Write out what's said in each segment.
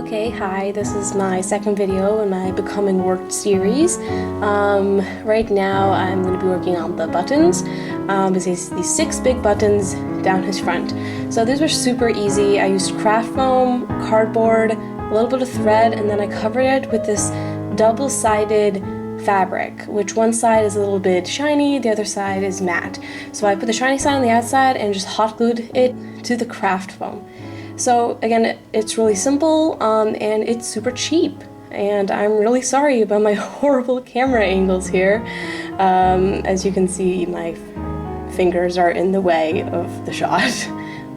Okay, hi, this is my second video in my Becoming Wirt series. Right now I'm going to be working on the buttons. These 6 big buttons down his front. So these were super easy. I used craft foam, cardboard, a little bit of thread, and then I covered it with this double-sided fabric, which one side is a little bit shiny, the other side is matte. So I put the shiny side on the outside and just hot glued it to the craft foam. So again, it's really simple and it's super cheap. And I'm really sorry about my horrible camera angles here. As you can see, my fingers are in the way of the shot.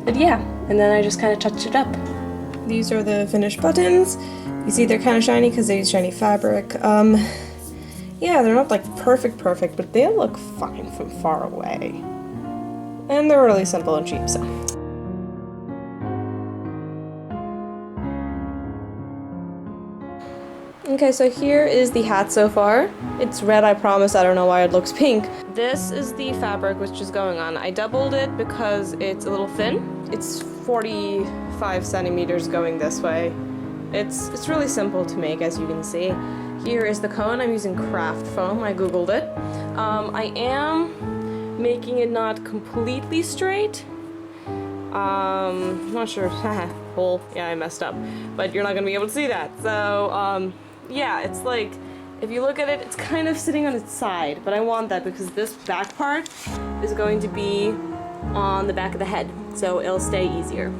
But yeah, and then I just kind of touched it up. These are the finished buttons. You see they're kind of shiny because they use shiny fabric. Yeah, they're not like perfect, but they look fine from far away. And they're really simple and cheap, so. Okay, so here is the hat so far. It's red, I promise. I don't know why it looks pink. This is the fabric which is going on. I doubled it because it's a little thin. It's 45 centimeters going this way. It's really simple to make, as you can see. Here is the cone. I'm using craft foam. I googled it. I am making it not completely straight. I'm not sure. Hole. Yeah, I messed up. But you're not gonna be able to see that. So, yeah, it's like, if you look at it, it's kind of sitting on its side, but I want that because this back part is going to be on the back of the head, so it'll stay easier.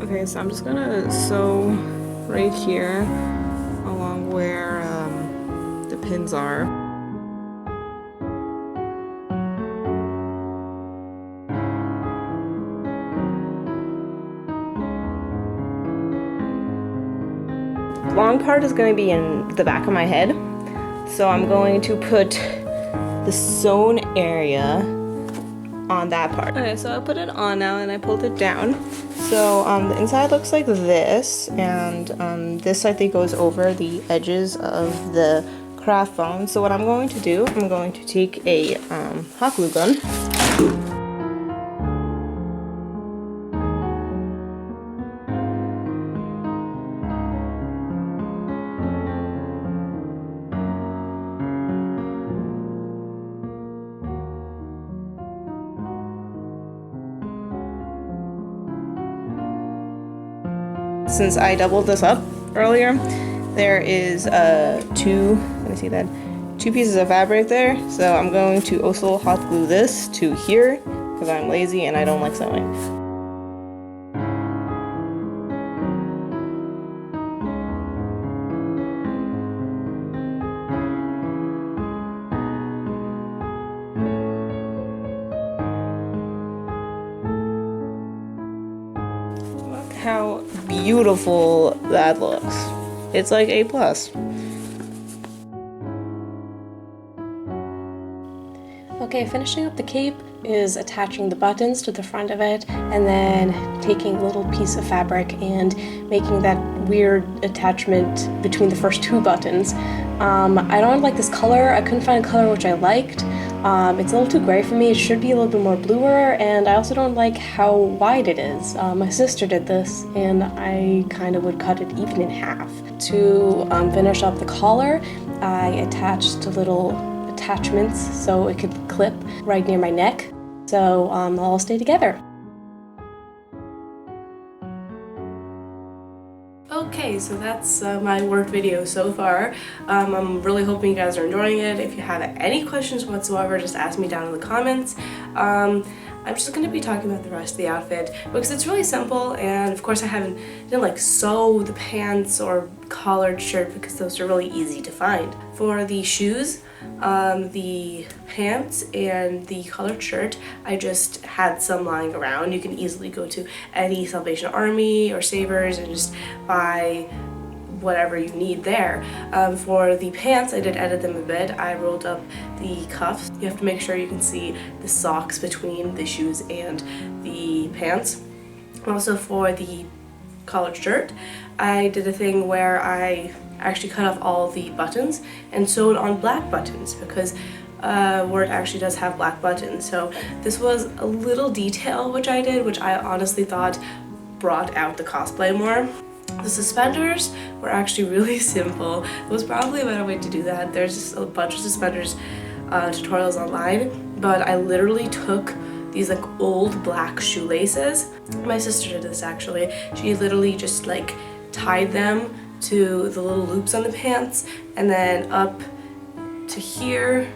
Okay, so I'm just gonna sew right here along where the pins are. The long part is going to be in the back of my head, so I'm going to put the sewn area on that part. Okay, so I put it on now and I pulled it down. So the inside looks like this, and this I think goes over the edges of the craft foam. So what I'm going to do, I'm going to take a hot glue gun. Since I doubled this up earlier, there is two pieces of fabric there, so I'm going to also hot glue this to here because I'm lazy and I don't like sewing. How beautiful that looks. It's like A+. Okay, finishing up the cape is attaching the buttons to the front of it and then taking a little piece of fabric and making that weird attachment between the first 2 buttons. I don't like this color. I couldn't find a color which I liked. It's a little too gray for me. It should be a little bit more bluer, and I also don't like how wide it is. My sister did this, and I kind of would cut it even in half. To finish up the collar, I attached little attachments so it could clip right near my neck, so they'll all stay together. Okay, so that's my work video so far. I'm really hoping you guys are enjoying it. If you have any questions whatsoever, just ask me down in the comments. I'm just going to be talking about the rest of the outfit because it's really simple, and of course I didn't like sew the pants or collared shirt because those are really easy to find. For the shoes, the pants and the collared shirt, I just had some lying around. You can easily go to any Salvation Army or Savers and just buy whatever you need there. For the pants, I did edit them a bit. I rolled up the cuffs. You have to make sure you can see the socks between the shoes and the pants. Also for the collared shirt, I did a thing where I actually cut off all the buttons and sewed on black buttons, because Wirt actually does have black buttons. So this was a little detail which I did, which I honestly thought brought out the cosplay more. The suspenders were actually really simple. It was probably a better way to do that. There's just a bunch of suspenders tutorials online, but I literally took these like old black shoelaces. My sister did this actually. She literally just like tied them to the little loops on the pants and then up to here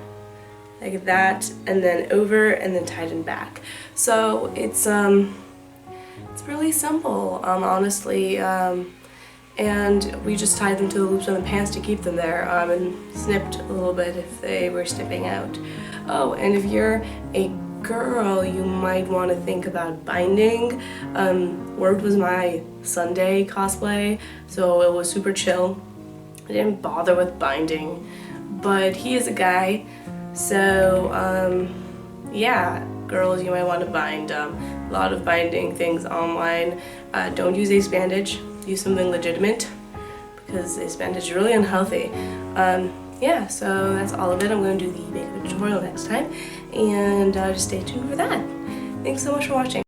like that, and then over, and then tightened back. So it's really simple, honestly, and we just tied them to the loops on the pants to keep them there, and snipped a little bit if they were snipping out. Oh, and if you're a girl, you might want to think about binding. Wirt was my Sunday cosplay, so it was super chill. I didn't bother with binding, but he is a guy, so yeah, girls, you might want to bind. A lot of binding things online. Don't use ace bandage. Use something legitimate, because ace bandage is really unhealthy. Yeah, so that's all of it. I'm going to do the makeup tutorial next time, and just stay tuned for that. Thanks so much for watching.